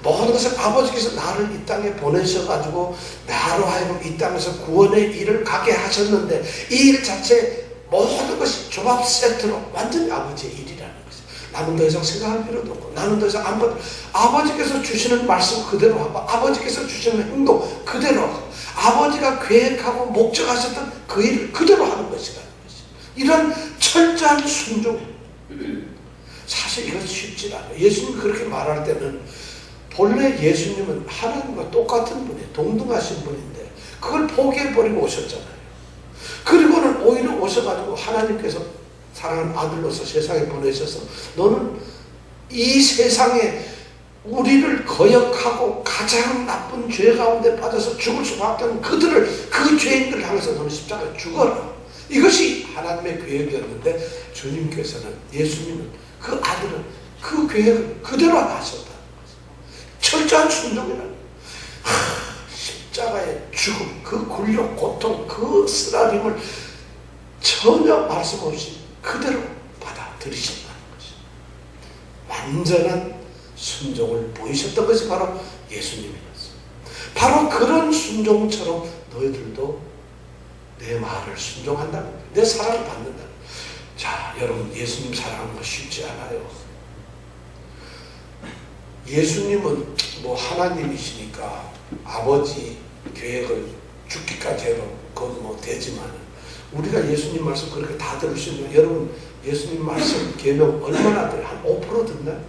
모든 것을 아버지께서 나를 이 땅에 보내셔가지고 나로 하여금 이 땅에서 구원의 일을 가게 하셨는데 이 일 자체 모든 것이 조합 세트로 완전히 아버지의 일이라는 것이죠. 나는 더 이상 생각할 필요도 없고 나는 더 이상 아무것도, 아버지께서 주시는 말씀 그대로 하고 아버지께서 주시는 행동 그대로 하고 아버지가 계획하고 목적하셨던 그 일을 그대로 하는 것이라는 것이죠. 이런 철저한 순종, 사실 이건 쉽지 않아요. 예수님이 그렇게 말할 때는 본래 예수님은 하나님과 똑같은 분이에요. 동등하신 분인데 그걸 포기해버리고 오셨잖아요. 그리고는 오히려 오셔가지고 하나님께서 사랑하는 아들로서 세상에 보내셔서 너는 이 세상에 우리를 거역하고 가장 나쁜 죄 가운데 빠져서 죽을 수밖에 없는 그 죄인들을 향해서 너는 십자가에 죽어라. 이것이 하나님의 계획이었는데 주님께서는, 예수님은, 그 아들은 그 계획을 그대로 하셨다. 철저한 순종이라는 십자가의 죽음, 그 굴욕, 고통, 그 쓰라림을 전혀 말씀 없이 그대로 받아들이신다는 것이 완전한 순종을 보이셨던 것이 바로 예수님이었어요. 바로 그런 순종처럼 너희들도 내 말을 순종한다는 거예요. 내 사랑을 받는다는 거예요. 자, 여러분, 예수님 사랑하는 거 쉽지 않아요. 예수님은 뭐 하나님이시니까 아버지 계획을 죽기까지 해도 그건 뭐 되지만 우리가 예수님 말씀 그렇게 다 들으시면 여러분 예수님 말씀 계명 얼마나 들어요? 한 5% 듣나요?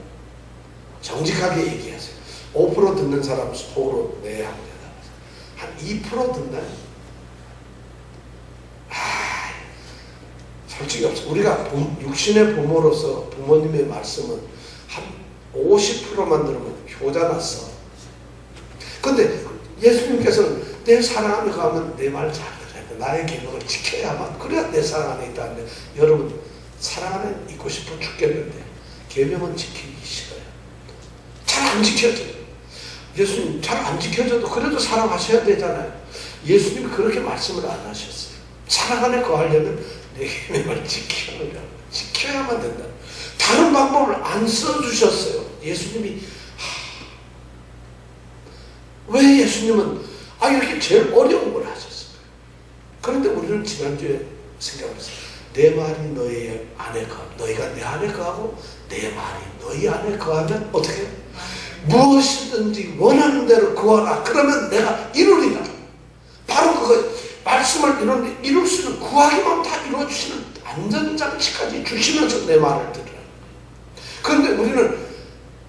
정직하게 얘기하세요. 5% 듣는 사람 속으로 네 하고 대답하세요. 한 2% 듣나요? 솔직히 없어요. 우리가 육신의 부모로서 부모님의 말씀은 한 50%만 들으면 효자 났어. 근데 예수님께서는 내 사랑 안에 가면 내 말 잘 들어야 돼. 나의 계명을 지켜야만, 그래야 내 사랑 안에 있다는데 여러분 사랑 안에 있고 싶어 죽겠는데 계명은 지키기 싫어요. 잘 안 지켜져요. 예수님 잘 안 지켜져도 그래도 사랑하셔야 되잖아요. 예수님이 그렇게 말씀을 안 하셨어요. 사랑 안에 거하려면 내 계명을 지켜야만 된다. 다른 방법을 안 써주셨어요. 예수님이 왜 예수님은 이렇게 제일 어려운 걸 하셨을까요? 그런데 우리는 지난주에 생각했어요. 내 말이 너희 안에 너희가 내 안에 거하고 내 말이 너희 안에 거하면 어떻게 해요? 무엇이든지 원하는 대로 구하라. 그러면 내가 이루리라. 바로 그거 말씀을 이룰 수 있는, 구하기만 다 이루어주시는 안전장치까지 주시면서 내 말을 들으라. 그런데 우리는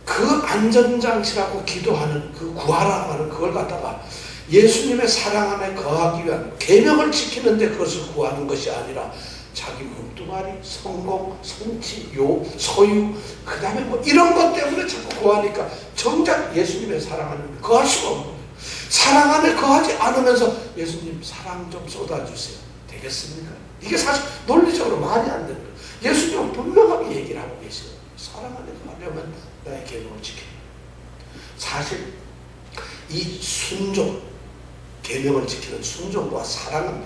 그 안전장치라고 기도하는, 그 구하라고 하는 그걸 갖다가 예수님의 사랑 안에 거하기 위한 계명을 지키는데 그것을 구하는 것이 아니라 자기 몸뚱아리, 성공, 성취, 소유, 그 다음에 뭐 이런 것 때문에 자꾸 구하니까 정작 예수님의 사랑 안에 거할 수가 없는 거예요. 사랑 안에 거하지 않으면서 예수님 사랑 좀 쏟아주세요. 되겠습니까? 이게 사실 논리적으로 말이 안 되는 거예요. 예수님은 분명하게 얘기를 하고 계세요. 사랑 안에 거하려면 나의 계명을 지켜야 돼요. 사실 이 순종, 계명을 지키는 순종과 사랑은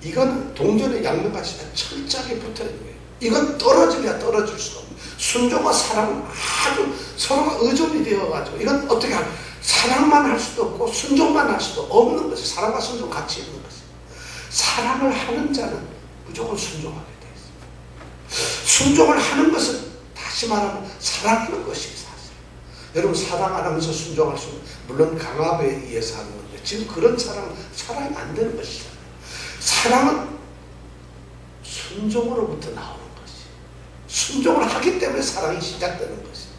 이건 동전의 양면같이 다 철저하게 붙어있는 거예요. 이건 떨어지면 떨어질 수가 없어요. 순종과 사랑은 아주 서로가 의존이 되어가지고 이건 어떻게 하면 사랑만 할 수도 없고 순종만 할 수도 없는 것이, 사랑과 순종 같이 있는 것이. 사랑을 하는 자는 무조건 순종하게 되어 있어요. 순종을 하는 것은 다시 말하면 사랑하는 것이 사실. 여러분 사랑 안 하면서 순종할 수 있는, 물론 강압에 의해서 하는 건데 지금 그런 사랑이 안 되는 것이잖아요. 사랑은 순종으로부터 나오는 것이. 순종을 하기 때문에 사랑이 시작되는 것이에요.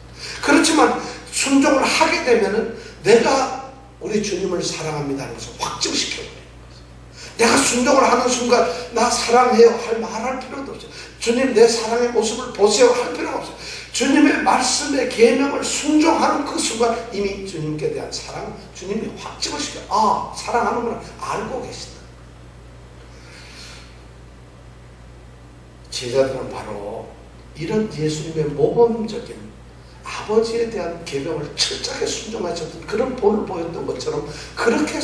그렇지만 순종을 하게 되면은 내가 우리 주님을 사랑합니다는 것을 확증시켜버려요. 내가 순종을 하는 순간 나 사랑해요 할 말할 필요도 없어요. 주님 내 사랑의 모습을 보세요 할 필요가 없어요. 주님의 말씀의 계명을 순종하는 그 순간 이미 주님께 대한 사랑 주님이 확증을 시켜요. 아 사랑하는구나 알고 계신다. 제자들은 바로 이런 예수님의 모범적인 아버지에 대한 계명을 철저하게 순종하셨던 그런 본을 보였던 것처럼 그렇게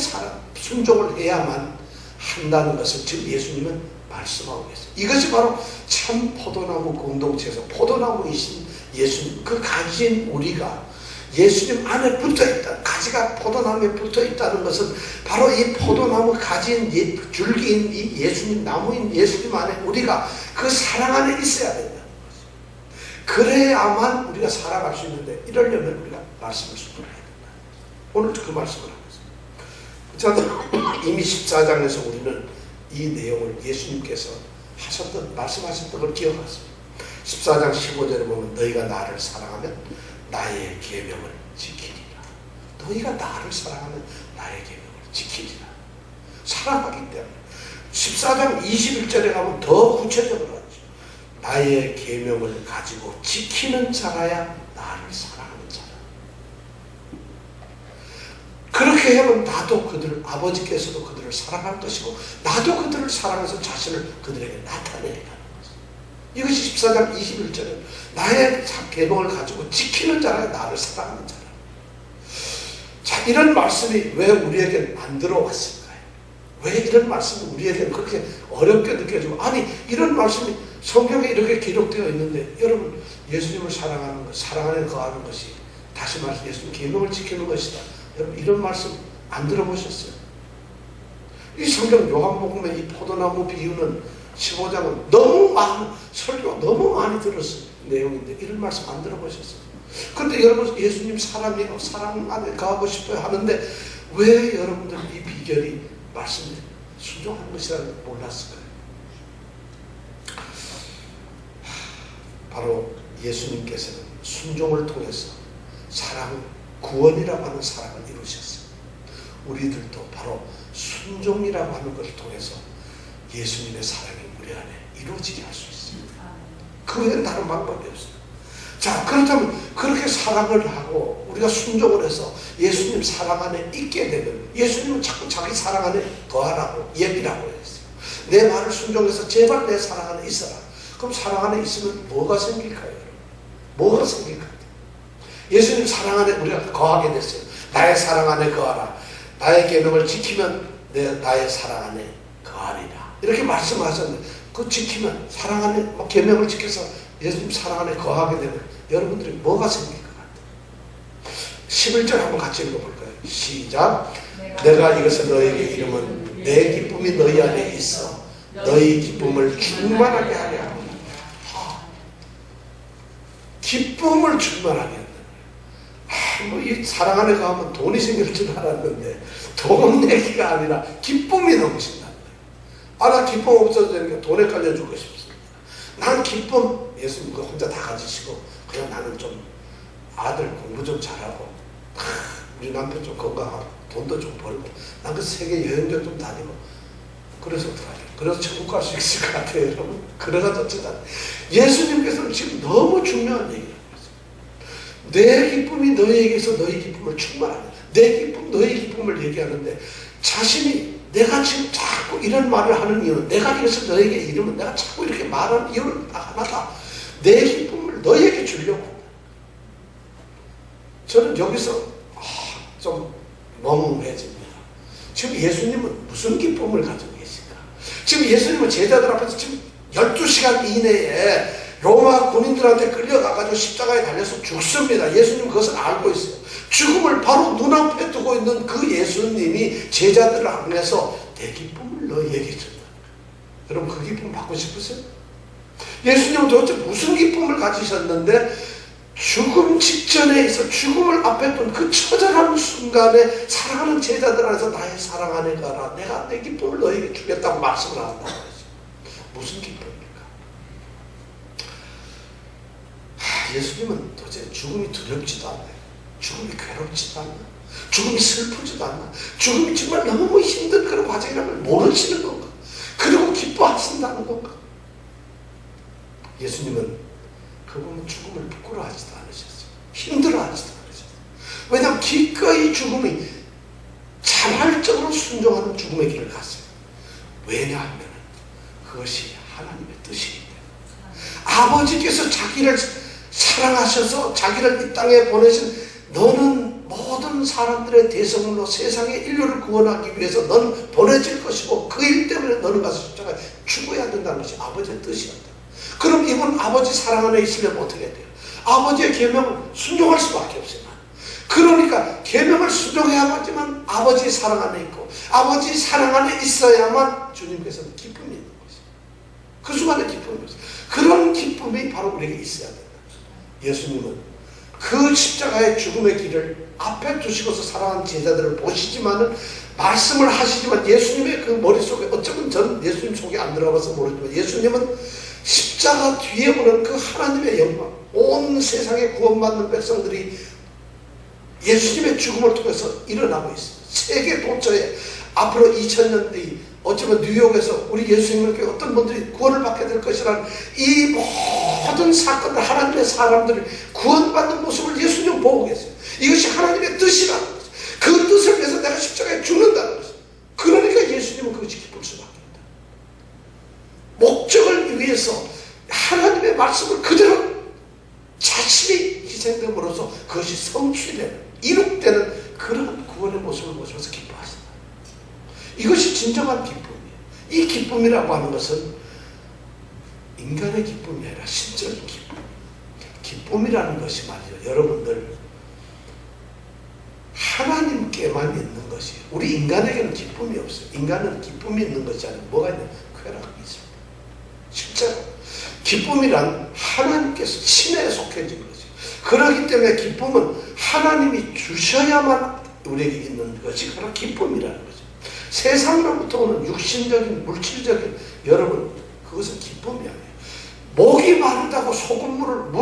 순종을 해야만 한다는 것을 지금 예수님은 말씀하고 계세요. 이것이 바로 참 포도나무 공동체에서 포도나무이신 예수님, 그 가지인 우리가 예수님 안에 붙어있다. 가지가 포도나무에 붙어있다는 것은 바로 이 포도나무 가지인 줄기인 이 예수님, 나무인 예수님 안에 우리가 그 사랑 안에 있어야 된다는 것이죠. 그래야만 우리가 살아갈 수 있는데 이러려면 우리가 말씀을 순종해야 된다. 오늘 그 말씀을 하고 있습니다. 이미 14장에서 우리는 이 내용을 예수님께서 말씀하셨던 걸 기억하십니다. 14장 15절에 보면 너희가 나를 사랑하면 나의 계명을 지키리라. 너희가 나를 사랑하면 나의 계명을 지키리라. 사랑하기 때문에 14장 21절에 가면 더 구체적으로 하죠. 나의 계명을 가지고 지키는 자라야 나를 사랑하는 자라. 그렇게 하면 나도 아버지께서도 그들을 사랑할 것이고 나도 그들을 사랑해서 자신을 그들에게 나타내리라. 이것이 14장 21절에 나의 계명을 가지고 지키는 자라 나를 사랑하는 자라. 자, 이런 말씀이 왜 우리에게 안 들어왔을까요? 왜 이런 말씀이 우리에게 그렇게 어렵게 느껴지고 아니 이런 말씀이 성경에 이렇게 기록되어 있는데 여러분 예수님을 사랑하는 것, 사랑 안에 거하는 것이 다시 말해서 예수님 계명을 지키는 것이다. 여러분 이런 말씀 안 들어보셨어요? 이 성경 요한복음의 이 포도나무 비유는 15장은 너무 많은 설교 너무 많이 들었어요. 내용인데 이런 말씀 안 들어보셨어요? 그런데 여러분 예수님 사랑이에요. 사랑 안에 가고 싶어요 하는데 왜 여러분들 이 비결이 말씀에 순종하는 것이라는 걸 몰랐을까요? 바로 예수님께서는 순종을 통해서 사랑, 구원이라고 하는 사랑을 이루셨어요. 우리들도 바로 순종이라고 하는 것을 통해서 예수님의 사랑이 우리 안에 이루어지게 할 수 있습니다. 그 외에는 다른 방법이 없어요. 자, 그렇다면 그렇게 사랑을 하고 우리가 순종을 해서 예수님 사랑 안에 있게 되면 예수님은 자꾸 자기 사랑 안에 거하라고 얘기라고 했어요. 내 말을 순종해서 제발 내 사랑 안에 있어라. 그럼 사랑 안에 있으면 뭐가 생길까요? 여러분? 뭐가 생길까요? 예수님 사랑 안에 우리가 거하게 됐어요. 나의 사랑 안에 거하라. 나의 계명을 지키면 나의 사랑 안에 거하리라. 이렇게 말씀하셨는데 그 지키면 사랑 안에 계명을 지켜서 예수님 사랑 안에 거하게 되면 여러분들이 뭐가 생길 것 같아요? 11절 한번 같이 읽어볼까요? 시작. 내가 이것을 너에게 이름은 내 기쁨이 너희 안에 있어 너희 기쁨을 충만하게 하려 합니다. 기쁨을 충만하게 한다. 이 사랑 안에 가면 돈이 생길 줄 알았는데 돈 얘기가 아니라 기쁨이 넘친다. 나 기쁨 없어도 되니까 돈에 깔려주고 싶습니다. 난 기쁨 예수님 그 혼자 다 가지시고 그냥 나는 좀 아들 공부 좀 잘하고 우리 남편 좀 건강하고 돈도 좀 벌고 난 그 세계 여행도 좀 다니고 그래서 어떡하죠? 그래서 천국 갈 수 있을 것 같아요 여러분. 그래가 어쩌다 예수님께서는 지금 너무 중요한 얘기를 하고 있어요. 내 기쁨이 너희에게서 너희 기쁨을 충만하다. 내 기쁨 너희 기쁨을 얘기하는데 자신이 내가 지금 자꾸 이런 말을 하는 이유는 내가 이것을 너에게 이루면 내가 자꾸 이렇게 말하는 이유는 딱 하나다. 내 기쁨을 너에게 주려고 한다. 저는 여기서 좀 멍해집니다. 지금 예수님은 무슨 기쁨을 가지고 계신가? 지금 예수님은 제자들 앞에서 지금 12시간 이내에 로마 군인들한테 끌려가가지고 십자가에 달려서 죽습니다. 예수님 그것을 알고 있어요. 죽음을 바로 눈앞에 두고 있는 그 예수님이 제자들을 향해서 내 기쁨을 너희에게 준다. 여러분 그 기쁨 받고 싶으세요? 예수님은 도대체 무슨 기쁨을 가지셨는데 죽음 직전에 있어 죽음을 앞에 둔 그 처절한 순간에 사랑하는 제자들 안에서 나의 사랑 안에 가라. 내가 내 기쁨을 너희에게 주겠다고 말씀을 한다고 했어요. 무슨 기쁨입니까? 예수님은 도대체 죽음이 두렵지도 않아요. 죽음이 괴롭지도 않아. 죽음이 슬프지도 않아. 죽음이 정말 너무 힘든 그런 과정이라는 걸 모르시는 건가? 그리고 기뻐하신다는 건가? 예수님은 그분은 죽음을 부끄러워하지도 않으셨어요. 힘들어하지도 않으셨어요. 왜냐하면 기꺼이 죽음이 자발적으로 순종하는 죽음의 길을 갔어요. 왜냐하면 그것이 하나님의 뜻이기 때문에. 아버지께서 자기를 사랑하셔서 자기를 이 땅에 보내신 너는 모든 사람들의 대성물로 세상의 인류를 구원하기 위해서 너는 보내질 것이고 그 일 때문에 너는 가서 십자가에 죽어야 된다는 것이 아버지의 뜻이었다. 그럼 이분 아버지 사랑 안에 있으려면 어떻게 돼요? 아버지의 계명을 순종할 수밖에 없어요. 그러니까 계명을 순종해야지만 아버지의 사랑 안에 있고 아버지 사랑 안에 있어야만 주님께서는 기쁨이 있는 것이에요. 그 순간에 기쁨이 있어요. 그런 기쁨이 바로 우리에게 있어야 된다. 예수님은 그 십자가의 죽음의 길을 앞에 두시고서 사랑하는 제자들을 보시지만은 말씀을 하시지만 예수님의 그 머릿속에 어쩌면 저는 예수님 속에 안 들어가서 모르지만 예수님은 십자가 뒤에 오는 그 하나님의 영광, 온 세상에 구원받는 백성들이 예수님의 죽음을 통해서 일어나고 있습니다. 세계 도처에 앞으로 2000년 뒤 어쩌면 뉴욕에서 우리 예수님을 어떤 분들이 구원을 받게 될 것이라는 이 모든 사건들 하나님의 사람들이 구원받는 모습을 예수님은 보고 계세요. 이것이 하나님의 뜻이라는 거죠. 그 뜻을 위해서 내가 십자가에 죽는다는 거죠. 그러니까 예수님은 그것이 기쁠 수밖에 없다. 목적을 위해서 하나님의 말씀을 그대로 자신이 희생됨으로써 그것이 성취되는 이룩되는 그런 구원의 모습을 보시면서 기뻐하신다. 이것이 진정한 기쁨이에요. 이 기쁨이라고 하는 것은 인간의 기쁨이 아니라 신적인 기쁨. 기쁨이라는 것이 말이죠. 여러분들 하나님께만 있는 것이에요. 우리 인간에게는 기쁨이 없어요. 인간은 기쁨이 있는 것이 아니라 뭐가 있냐? 쾌락이 있습니다. 실제로 기쁨이란 하나님께서 친애에 속해진 것이에요. 그렇기 때문에 기쁨은 하나님이 주셔야만 우리에게 있는 것이 바로 기쁨이라는 거죠. 세상으로부터 오는 육신적인 물질적인 여러분 그것은 기쁨이 아니에요. 목이 마르다고 소금물을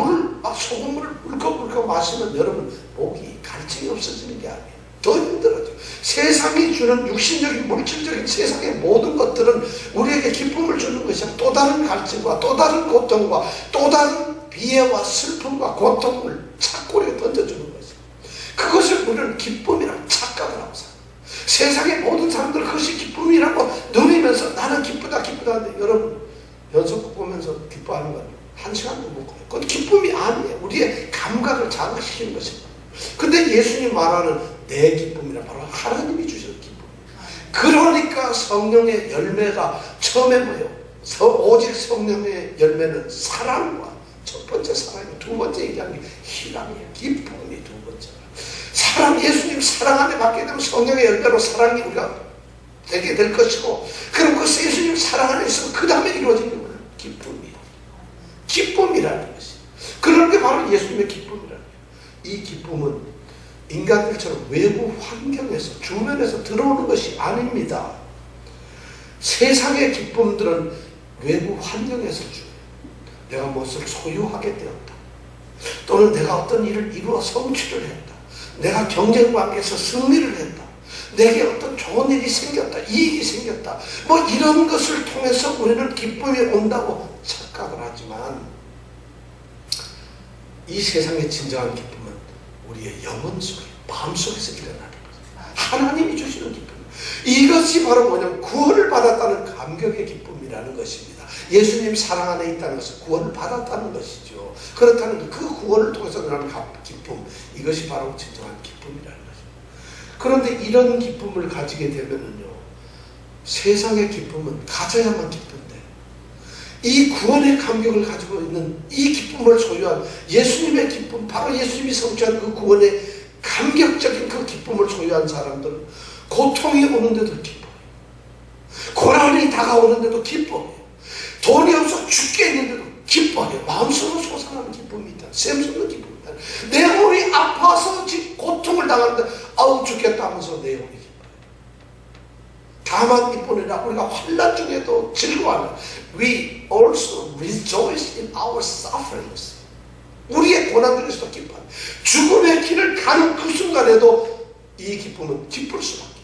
물컥물컥 마시면 여러분 목이 갈증이 없어지는 게 아니에요. 더 힘들어져. 세상이 주는 육신적인 물질적인 세상의 모든 것들은 우리에게 기쁨을 주는 것이 아니라 또 다른 갈증과 또 다른 고통과 또 다른 비애와 슬픔과 고통을 착고리에 던져주는 것이에요. 그것을 우리는 기쁨이라고 착각을 하고 살아요. 세상의 모든 사람들은 그것이 기쁨이라고 누리면서 나는 기쁘다 하는데 여러분 연속극 보면서 기뻐하는 건 한 시간도 못 가요. 그건 기쁨이 아니에요. 우리의 감각을 자극시키는 것입니다. 근데 예수님 말하는 내 기쁨이란 바로 하나님이 주시는 기쁨. 그러니까 성령의 열매가 처음에 뭐예요? 오직 성령의 열매는 사랑과 첫 번째 사랑이고 두 번째 얘기하는 게 희락이에요. 기쁨이 두 번째가. 사랑, 예수님 사랑 안에 받게 되면 성령의 열매로 사랑이 우리가 되게 될 것이고 그럼 그 예수님 사랑 안에 있으면 그 다음에 이루어지는 게 뭐예요? 기쁨이에요. 기쁨이라는 것이. 그런 게 바로 예수님의 기쁨이라는 거예요. 이 기쁨은 인간들처럼 외부 환경에서 주변에서 들어오는 것이 아닙니다. 세상의 기쁨들은 외부 환경에서 줘요. 내가 무엇을 소유하게 되었다. 또는 내가 어떤 일을 이루어 성취를 했다. 내가 경쟁관계에서 승리를 했다. 내게 어떤 좋은 일이 생겼다. 이익이 생겼다. 뭐 이런 것을 통해서 우리는 기쁨이 온다고 착각을 하지만 이 세상의 진정한 기쁨은 우리의 영혼 속에 마음속에서 일어나는 거예요. 하나님이 주시는 기쁨. 이것이 바로 뭐냐면 구원을 받았다는 감격의 기쁨이라는 것입니다. 예수님 사랑 안에 있다는 것은 구원을 받았다는 것이죠. 그렇다는 그 구원을 통해서 나는 기쁨, 이것이 바로 진정한 기쁨이라는 것입니다. 그런데 이런 기쁨을 가지게 되면은요, 세상의 기쁨은 가져야만 기쁜데 이 구원의 감격을 가지고 있는 이 기쁨을 소유한 예수님의 기쁨, 바로 예수님이 성취한 그 구원의 감격적인 그 기쁨을 소유한 사람들은 고통이 오는데도 기뻐해요. 고난이 다가오는데도 기뻐해요. 돈이 없어 죽게 있는데도 기뻐해요. 마음속으로 솟아나는 기쁨이 있다. 샘솟는 기쁨이 있다. 내 몸이 아파서 고통을 당하는데 아우 죽겠다 하면서 내 몸이 기뻐해요. 다만 이뿐이라 우리가 환난 중에도 즐거워하는 We also rejoice in our sufferings. 우리의 고난들에서도 기뻐한다. 죽음의 길을 가는 그 순간에도 이 기쁨은 기쁠 수밖에.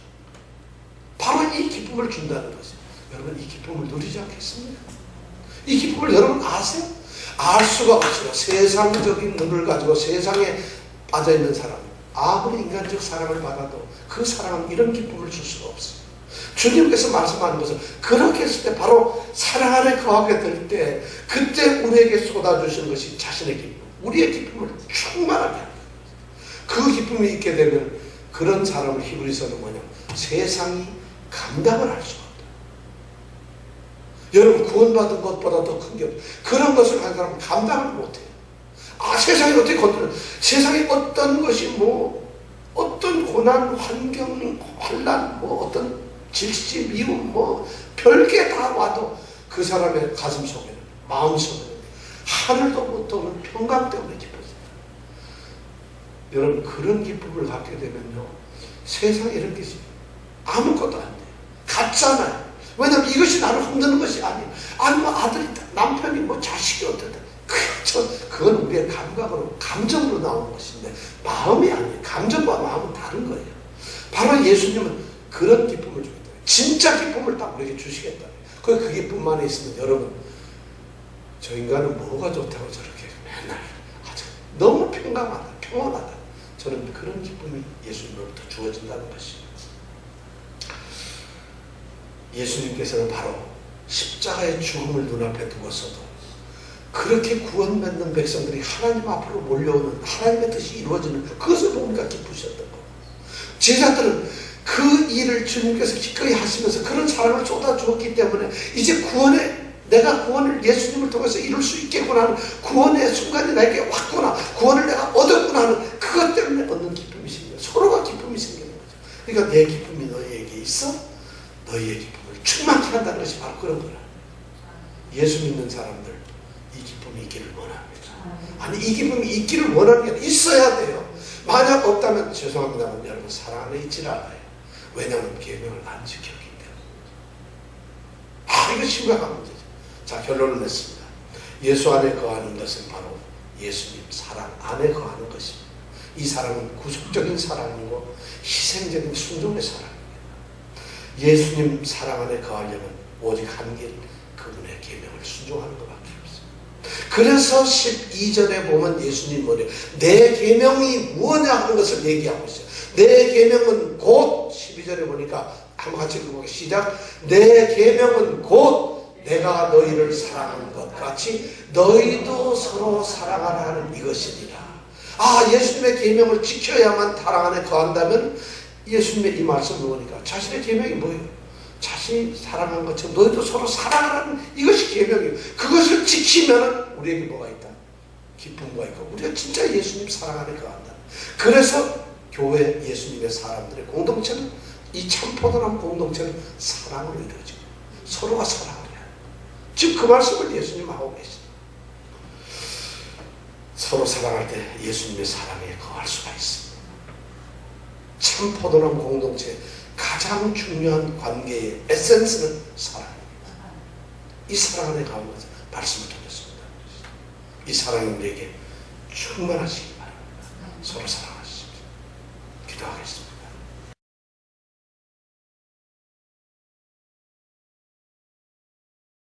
바로 이 기쁨을 준다는 것이죠. 여러분, 이 기쁨을 누리지 않겠습니까? 이 기쁨을 여러분 아세요? 알 수가 없어요. 세상적인 눈을 가지고 세상에 빠져있는 사람, 아무리 인간적 사랑을 받아도 그 사랑은 이런 기쁨을 줄 수가 없어요. 주님께서 말씀하는 것은 그렇게 했을 때 바로 사랑 안에 거하게 될 때 그때 우리에게 쏟아주시는 것이 자신의 기쁨, 우리의 기쁨을 충만하게 합니다. 그 기쁨이 있게 되면 그런 사람을 히브리서는 뭐냐, 세상이 감당을 할 수가 없다. 여러분, 구원받은 것보다 더 큰 게 없어요. 그런 것을 한 사람은 감당을 못해요. 세상이 어떻게 건드려, 세상에 어떤 것이 어떤 고난, 환경, 환난, 어떤 질시, 미움, 별게 다 와도 그 사람의 가슴 속에는, 마음 속에는 하늘도 못 도는 평강 때문에 기뻐집니다. 여러분, 그런 기쁨을 갖게 되면요, 세상에 이런 게 아무것도 안 돼요. 같잖아요. 왜냐하면 이것이 나를 흔드는 것이 아니에요. 아니, 아들이, 남편이, 자식이 어떻다. 그건 우리의 감각으로, 감정으로 나오는 것인데, 마음이 아니에요. 감정과 마음은 다른 거예요. 바로 예수님은 그런 기쁨을 주겠다. 진짜 기쁨을 딱 우리에게 주시겠다. 그 기쁨만에 있으면 여러분, 저 인간은 뭐가 좋다고 저렇게 맨날 아주 너무 평강하다, 평온하다. 저는 그런 기쁨이 예수님으로부터 주어진다는 것입니다. 예수님께서는 바로 십자가의 죽음을 눈앞에 두고서도 그렇게 구원받는 백성들이 하나님 앞으로 몰려오는 하나님의 뜻이 이루어지는 그것을 보니까 기쁘셨던 거예요. 제자들은 그 일을 주님께서 기꺼이 하시면서 그런 사랑을 쏟아주었기 때문에 이제 내가 구원을 예수님을 통해서 이룰 수 있겠구나 하는 구원의 순간이 나에게 왔구나, 구원을 내가 얻었구나 하는 그것 때문에 얻는 기쁨이 생겨요. 서로가 기쁨이 생기는 거죠. 그러니까 내 기쁨이 너희에게 있어 너희의 기쁨을 충만케 한다는 것이 바로 그런 거라. 예수 믿는 사람들 이 기쁨이 있기를 원합니다. 아니, 이 기쁨이 있기를 원하는 게 아니라 있어야 돼요. 만약 없다면 죄송합니다만 여러분, 사랑 안에 있질 않아요. 왜냐하면 계명을 안 지켰기 때문에. 이거 심각한 문제죠. 자, 결론을 냈습니다. 예수 안에 거하는 것은 바로 예수님 사랑 안에 거하는 것입니다. 이 사랑은 구속적인 사랑이고 희생적인 순종의 사랑입니다. 예수님 사랑 안에 거하려면 오직 한 길, 그분의 계명을 순종하는 것밖에 없습니다. 그래서 12절에 보면 예수님 뭐래요? 내 계명이 무엇냐 하는 것을 얘기하고 있어요. 내 계명은 곧, 12절에 보니까 한번 같이 읽어보겠습니다. 시작. 내 계명은 곧 내가 너희를 사랑하는 것 같이 너희도 서로 사랑하라 하는 이것이니라. 예수님의 계명을 지켜야만 사랑 안에 거한다면 예수님의 이 말씀을 보니까 자신의 계명이 뭐예요? 자신이 사랑하는 것처럼 너희도 서로 사랑하라는 이것이 계명이에요. 그것을 지키면 우리에게 뭐가 있다? 기쁨과 있고 우리가 진짜 예수님 사랑 안에 거한다. 그래서 교회 예수님의 사람들의 공동체는, 이 참포도남 공동체는 사랑으로 이루어지고 서로가 사랑을 해야 해요. 지금 그 말씀을 예수님 하고 계십니다. 서로 사랑할 때 예수님의 사랑에 거할 수가 있습니다. 참포도남 공동체의 가장 중요한 관계의 에센스는 사랑입니다. 이 사랑 안에 거하는 것을 말씀을 통했습니다. 이 사랑이 우리에게 충만하시기 바랍니다. 서로 사랑하십시오. 기도하겠습니다.